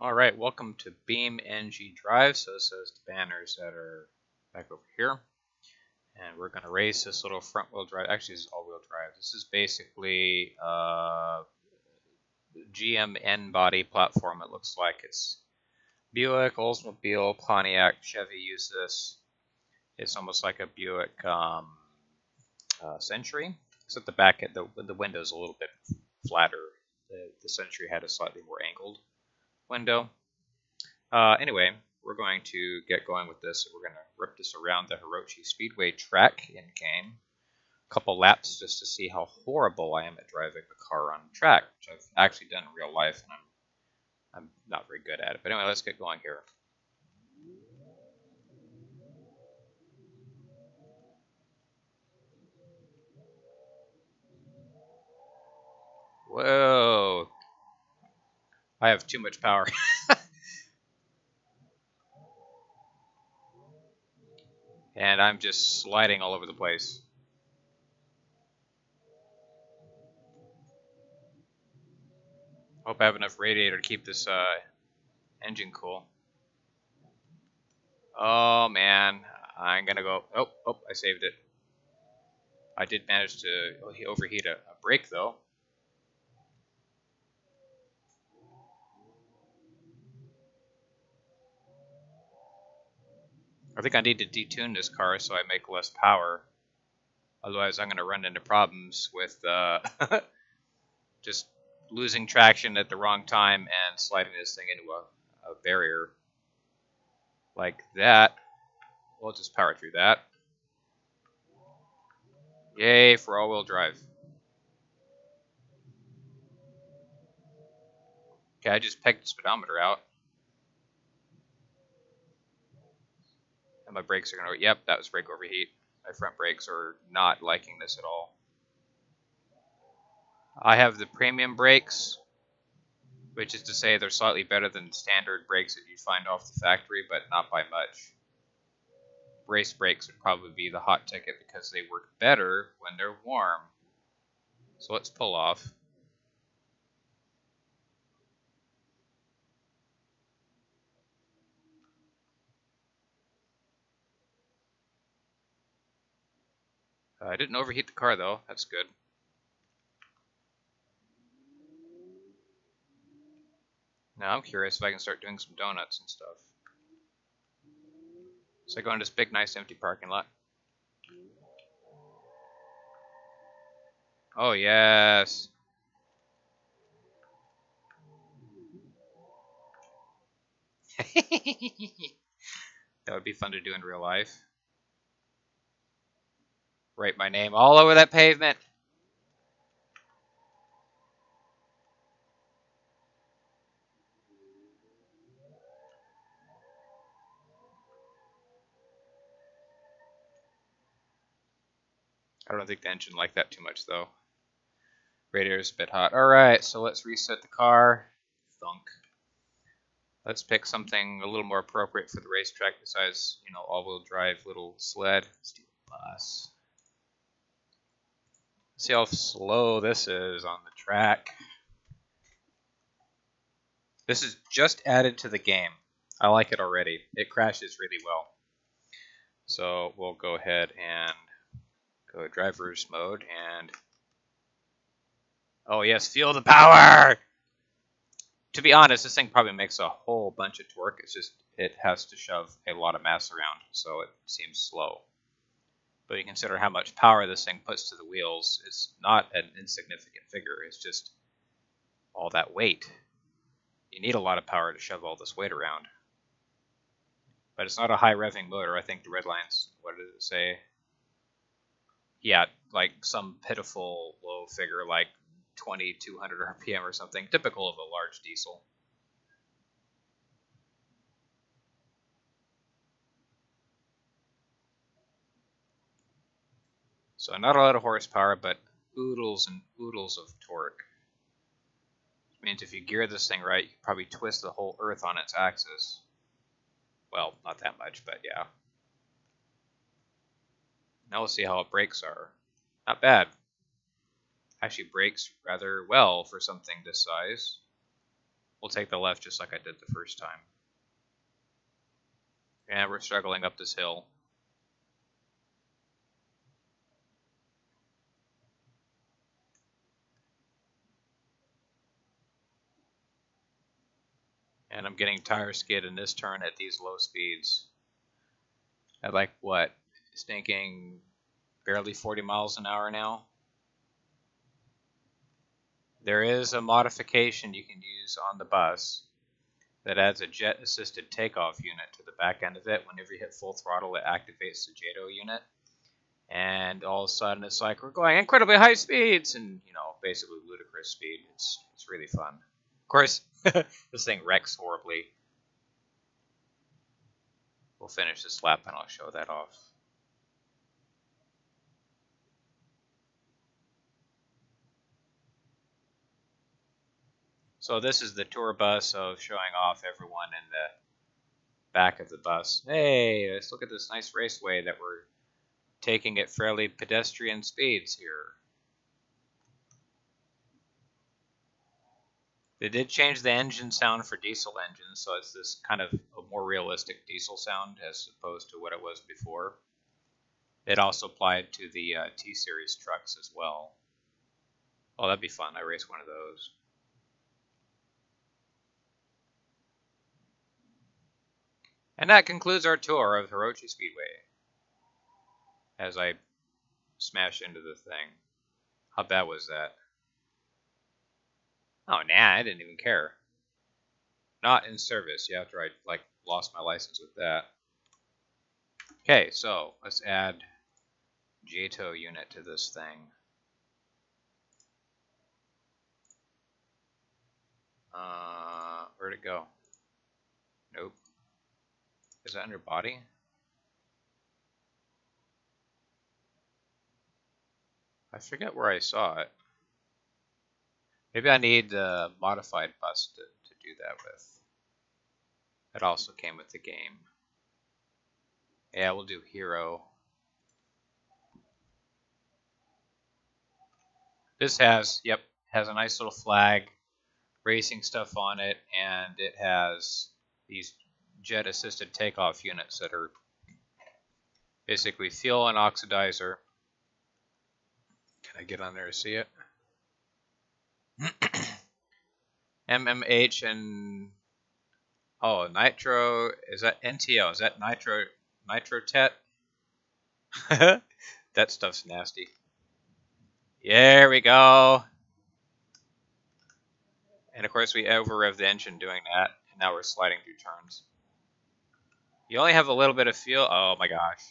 Alright, welcome to BeamNG.Drive. So this is the banners that are back over here. And we're going to race this little front wheel drive. Actually, this is all wheel drive. This is basically GM body platform. It looks like it's Buick, Oldsmobile, Pontiac, Chevy use this. It's almost like a Buick Century. Except the back, the window's a little bit flatter. The Century had a slightly more angled window. Anyway, we're going to get going with this. We're going to rip this around the Hirochi Speedway track in game. A couple laps just to see how horrible I am at driving a car on track, which I've actually done in real life, and I'm not very good at it. But anyway, let's get going here. Whoa! I have too much power. And I'm just sliding all over the place. Hope I have enough radiator to keep this engine cool. Oh man, I'm gonna go. Oh, I saved it. I did manage to overheat a brake though. I think I need to detune this car so I make less power. Otherwise, I'm going to run into problems with just losing traction at the wrong time and sliding this thing into a barrier like that. We'll just power through that. Yay for all-wheel drive. Okay, I just pegged the speedometer out. And my brakes are going to... Yep, that was brake overheat. My front brakes are not liking this at all. I have the premium brakes, which is to say they're slightly better than standard brakes that you'd find off the factory, but not by much. Race brakes would probably be the hot ticket because they work better when they're warm. So let's pull off. I didn't overheat the car though, that's good. Now I'm curious if I can start doing some donuts and stuff. So I go into this big, nice, empty parking lot. Oh, yes. That would be fun to do in real life. Write my name all over that pavement. I don't think the engine liked that too much, though. Radiator's a bit hot. Alright, so let's reset the car. Thunk. Let's pick something a little more appropriate for the racetrack besides, you know, all-wheel drive little sled. Let's do a bus. See how slow this is on the track. This is just added to the game. I like it already. It crashes really well. So we'll go ahead and go driver's mode and... Oh yes, feel the power! To be honest, this thing probably makes a whole bunch of torque. It's just, it has to shove a lot of mass around, so it seems slow. But you consider how much power this thing puts to the wheels, it's not an insignificant figure. It's just all that weight. You need a lot of power to shove all this weight around. But it's not a high revving motor. I think the red line's, what did it say? Yeah, like some pitiful low figure, like 2200 RPM or something, typical of a large diesel. So not a lot of horsepower, but oodles and oodles of torque. Which means if you gear this thing right, you can probably twist the whole Earth on its axis. Well, not that much, but yeah. Now we'll see how it brakes are. Not bad. Actually brakes rather well for something this size. we'll take the left just like I did the first time. And we're struggling up this hill. And I'm getting tire skid in this turn at these low speeds. At like what? Stinking barely 40 miles an hour now. There is a modification you can use on the bus that adds a jet assisted takeoff unit to the back end of it. Whenever you hit full throttle, it activates the JATO unit. And all of a sudden it's like we're going incredibly high speeds and, you know, basically ludicrous speed. It's really fun. Of course, this thing wrecks horribly. We'll finish this lap and I'll show that off. So this is the tour bus of showing off everyone in the back of the bus. Hey, let's look at this nice raceway that we're taking at fairly pedestrian speeds here. They did change the engine sound for diesel engines, so it's this kind of a more realistic diesel sound as opposed to what it was before. It also applied to the T-Series trucks as well. Oh, that'd be fun. I raced one of those. And that concludes our tour of Hirochi Speedway. As I smash into the thing. How bad was that? Oh, nah, I didn't even care. Not in service. Yeah, after I like lost my license with that. Okay, so let's add JATO unit to this thing. Where'd it go? Nope. Is that under body? I forget where I saw it. Maybe I need the modified bus to do that with. It also came with the game. Yeah, we'll do hero. This has a nice little flag, racing stuff on it, and it has these jet assisted takeoff units that are basically fuel and oxidizer. Can I get on there to see it? MMH and nitro, is that NTO? Is that nitrotet? That stuff's nasty. There we go. And of course we over rev the engine doing that, and now we're sliding through turns. You only have a little bit of fuel. Oh my gosh.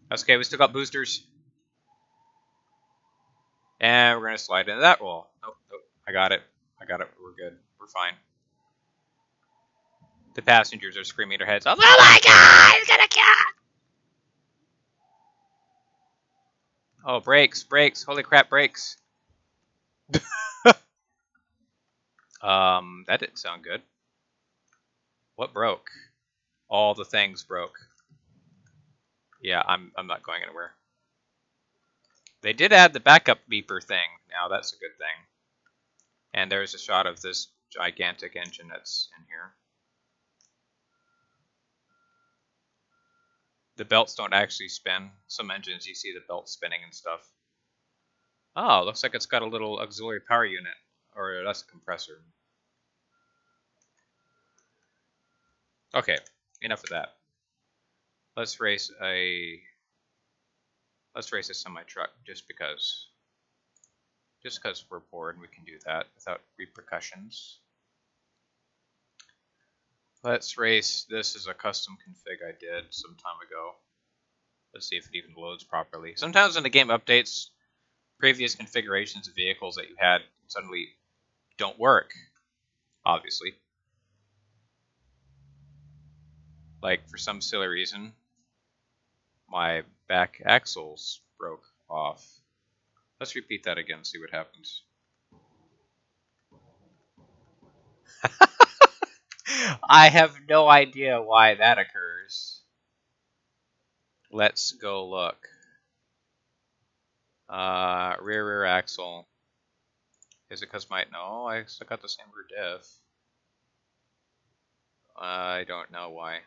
That's okay, we still got boosters. And we're gonna slide into that wall. Nope, I got it. We're good. We're fine. The passengers are screaming their heads off. Oh my god, he's gonna kill! Oh, brakes. Holy crap, brakes. That didn't sound good. What broke? All the things broke. Yeah, I'm not going anywhere. They did add the backup beeper thing. Now that's a good thing. And there's a shot of this gigantic engine that's in here. The belts don't actually spin. Some engines you see the belt spinning and stuff. Oh, looks like it's got a little auxiliary power unit. Or that's a compressor. Okay, enough of that. Let's race a semi-truck just because we're bored and we can do that without repercussions. Let's race, this is a custom config I did some time ago. Let's see if it even loads properly. Sometimes when the game updates, previous configurations of vehicles that you had suddenly don't work, obviously. Like, for some silly reason, my back axles broke off. Let's repeat that again, see what happens. I have no idea why that occurs. Let's go look. Rear axle. Is it because no, I still got the same rear diff. I don't know why.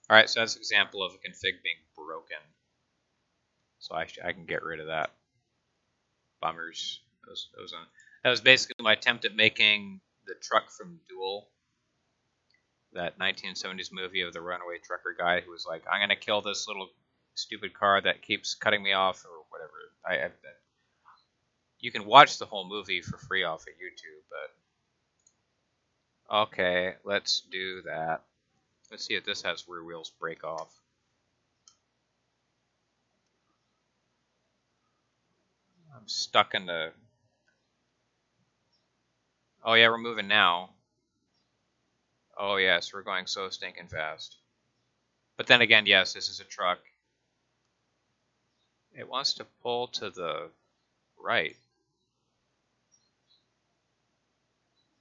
Alright, so that's an example of a config being broken. So I can get rid of that. Bummers. That was basically my attempt at making the truck from Duel, that 1970s movie of the runaway trucker guy who was like, I'm going to kill this little stupid car that keeps cutting me off, or whatever. You can watch the whole movie for free off of YouTube, but okay, let's do that. Let's see if this has rear wheels break off. I'm stuck in the... Oh yeah, we're moving now. Oh yes, we're going so stinking fast. But then again, yes, this is a truck. It wants to pull to the right.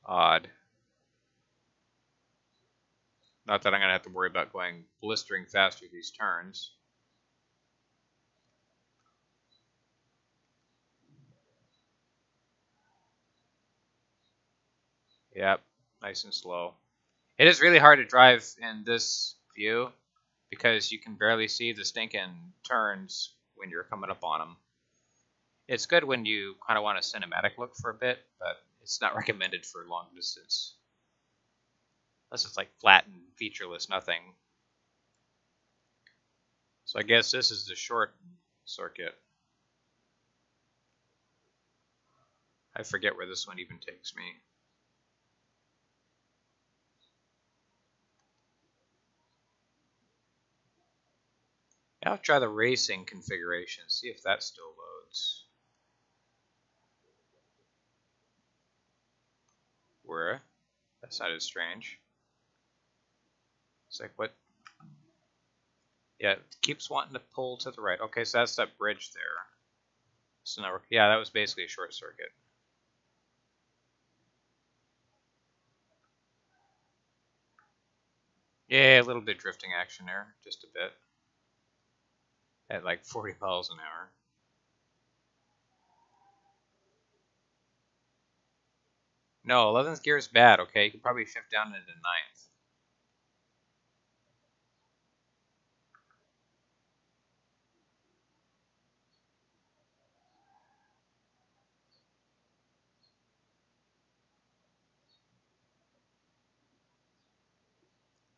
Odd. Not that I'm going to have to worry about going blistering fast through these turns. Yep, nice and slow. It is really hard to drive in this view because you can barely see the stinking turns when you're coming up on them. It's good when you kind of want a cinematic look for a bit, but it's not recommended for long distance. Unless it's like flat and featureless nothing. So I guess this is the short circuit. I forget where this one even takes me. I'll try the racing configuration, see if that still loads. Where? That sounded strange. It's like, what? Yeah, it keeps wanting to pull to the right. Okay, so that's that bridge there. So now yeah, that was basically a short circuit. Yeah, a little bit drifting action there, just a bit. At like 40 miles an hour. No, 11th gear is bad, okay? You can probably shift down into 9th.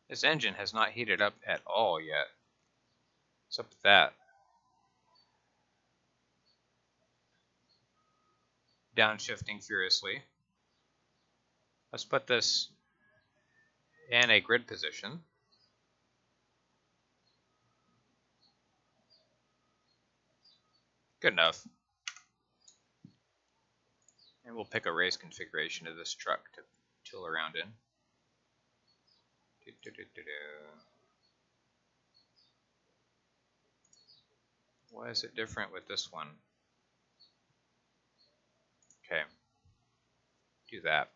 This engine has not heated up at all yet. What's up with that? Downshifting furiously. Let's put this in a grid position. Good enough. And we'll pick a race configuration of this truck to tool around in. Why is it different with this one? Okay. Do that.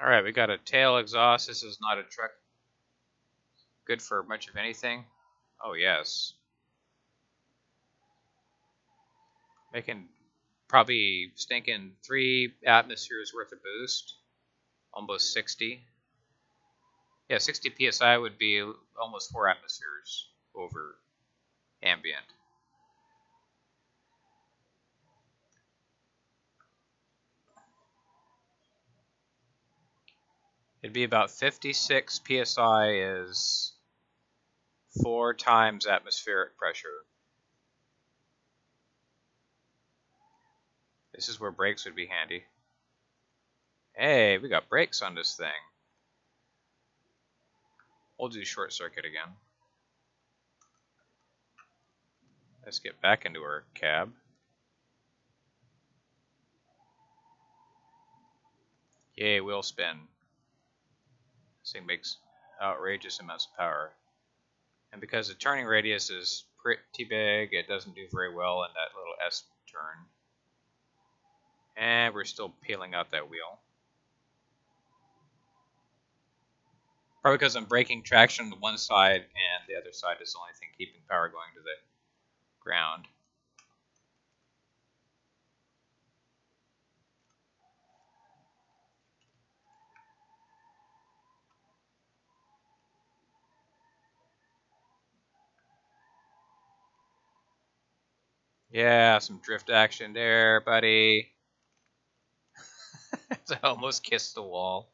Alright, we got a tail exhaust. This is not a truck good for much of anything. Oh, yes. Making probably stinking 3 atmospheres worth of boost. Almost 60. Yeah, 60 psi would be almost 4 atmospheres over ambient. It'd be about 56 psi is 4 times atmospheric pressure. This is where brakes would be handy. Hey, we got brakes on this thing. We'll do short circuit again. Let's get back into our cab. Yay, wheel spin. This thing makes outrageous amounts of power. And because the turning radius is pretty big, it doesn't do very well in that little S turn. And we're still peeling out that wheel. Probably because I'm breaking traction on the one side and the other side is the only thing keeping power going to the ground. Yeah, some drift action there, buddy. I almost kissed the wall.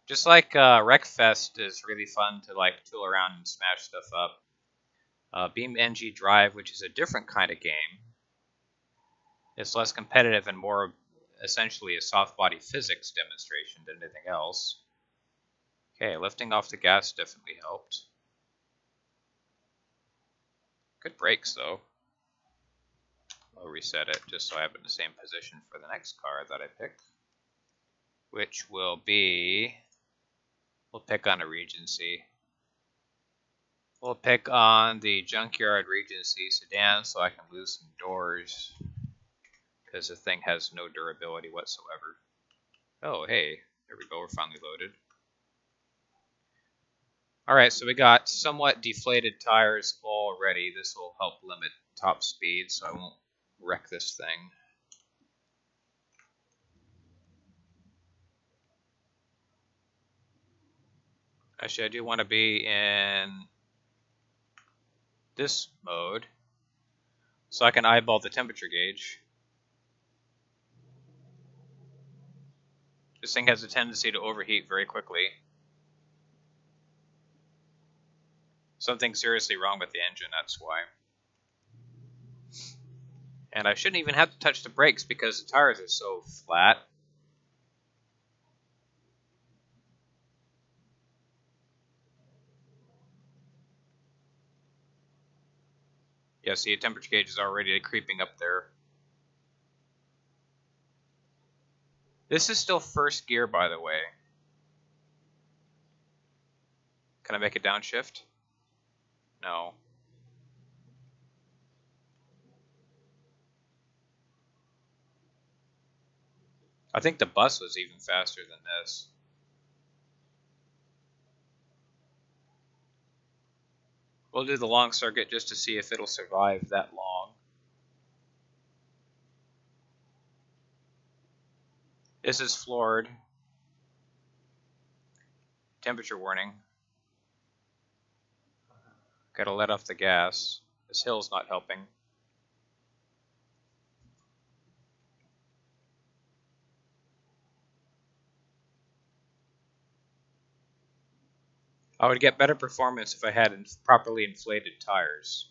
Just like Wreckfest is really fun to like tool around and smash stuff up. BeamNG.Drive, which is a different kind of game, it's less competitive and more essentially a soft body physics demonstration than anything else. Okay, lifting off the gas definitely helped. Good brakes though. I'll reset it just so I have it in the same position for the next car that I pick, which will be, we'll pick on a Regency. We'll pick on the Junkyard Regency sedan so I can lose some doors because the thing has no durability whatsoever. Oh, hey, there we go, we're finally loaded. Alright, so we got somewhat deflated tires already. This will help limit top speed so I won't wreck this thing. Actually, I do want to be in this mode so I can eyeball the temperature gauge. This thing has a tendency to overheat very quickly. Something seriously wrong with the engine, that's why. And I shouldn't even have to touch the brakes because the tires are so flat. Yeah, see, a temperature gauge is already creeping up there. This is still first gear, by the way. Can I make a downshift? No. I think the bus was even faster than this. We'll do the long circuit just to see if it'll survive that long. This is floored. Temperature warning. Gotta let off the gas. This hill's not helping. I would get better performance if I had properly inflated tires.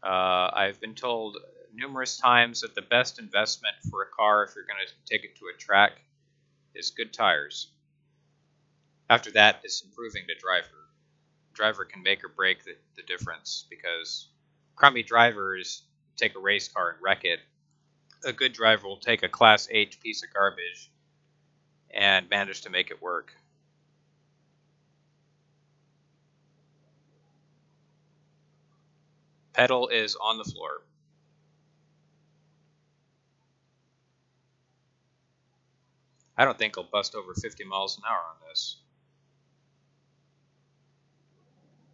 I've been told numerous times that the best investment for a car, if you're going to take it to a track, is good tires. After that, it's improving the driver. The driver can make or break the difference because crummy drivers take a race car and wreck it. A good driver will take a Class H piece of garbage and manage to make it work. Pedal is on the floor. I don't think I'll bust over 50 miles an hour on this.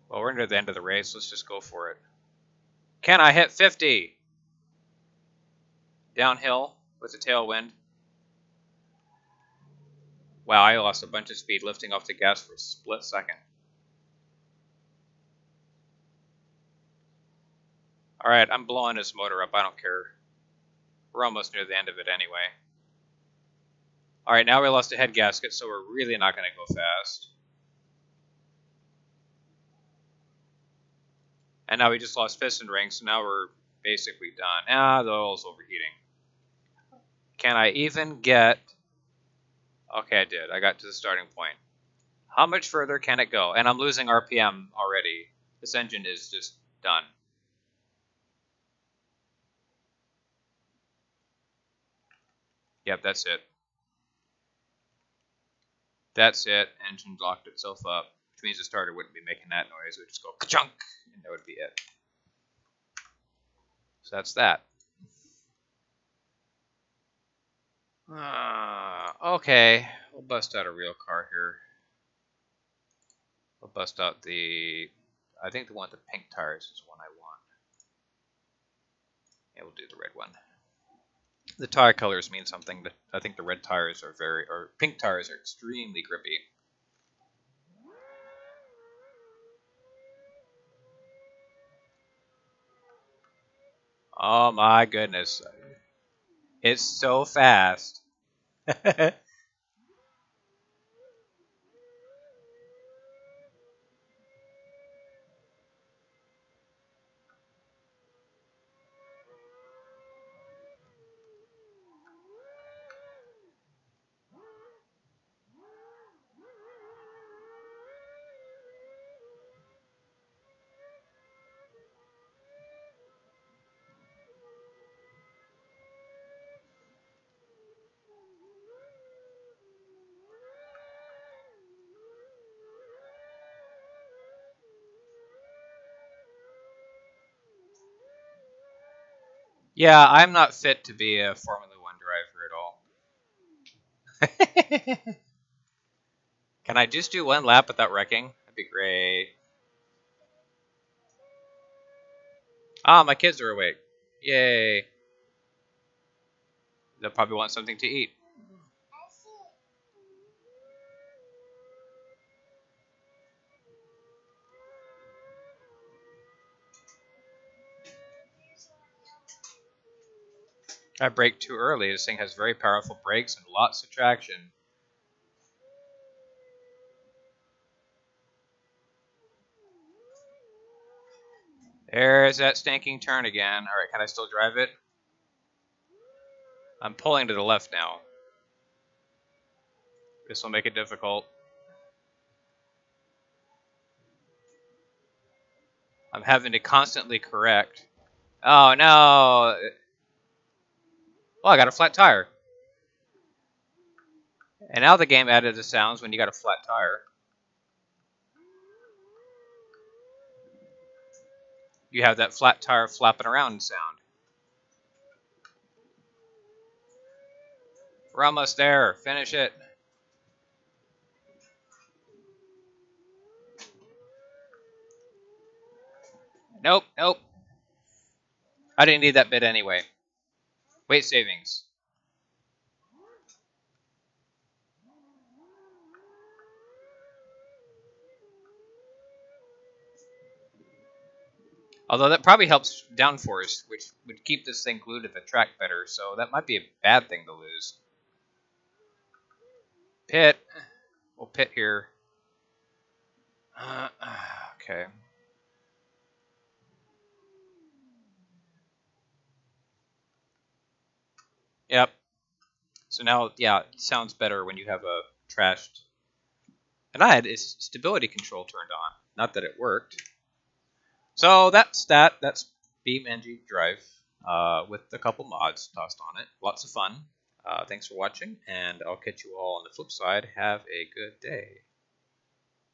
Well, we're near the end of the race. Let's just go for it. Can I hit 50? Downhill with a tailwind. Wow, I lost a bunch of speed lifting off the gas for a split second. Alright, I'm blowing this motor up. I don't care. We're almost near the end of it anyway. Alright, now we lost a head gasket, so we're really not going to go fast. And now we just lost piston rings, so now we're basically done. The oil's overheating. Can I even get... Okay, I did. I got to the starting point. How much further can it go? And I'm losing RPM already. This engine is just done. Yep, that's it. That's it. Engine locked itself up, which means the starter wouldn't be making that noise. It would just go ka-chunk, and that would be it. So that's that. Okay, we'll bust out a real car here. bust out the, I think the one with the pink tires is the one I want. Yeah, we'll do the red one. The tire colors mean something. That I think the red tires are or pink tires are extremely grippy. Oh my goodness. It's so fast. Yeah, I'm not fit to be a Formula One driver at all. Can I just do one lap without wrecking? That'd be great. Ah, my kids are awake. Yay. They'll probably want something to eat. I brake too early. This thing has very powerful brakes and lots of traction. There's that stinking turn again. Alright, can I still drive it? I'm pulling to the left now. This will make it difficult. I'm having to constantly correct. Oh no! Oh, I got a flat tire. And now the game added the sounds when you got a flat tire. You have that flat tire flapping around sound. We're almost there. Finish it. Nope, nope. I didn't need that bit anyway. Weight savings. Although that probably helps downforce, which would keep this thing glued to the track better, so that might be a bad thing to lose. Pit. We'll pit here. Okay. Yep. So now, yeah, it sounds better when you have a trashed. And I had its stability control turned on. Not that it worked. So that's that. That's BeamNG.Drive with a couple mods tossed on it. Lots of fun. Thanks for watching, and I'll catch you all on the flip side. Have a good day.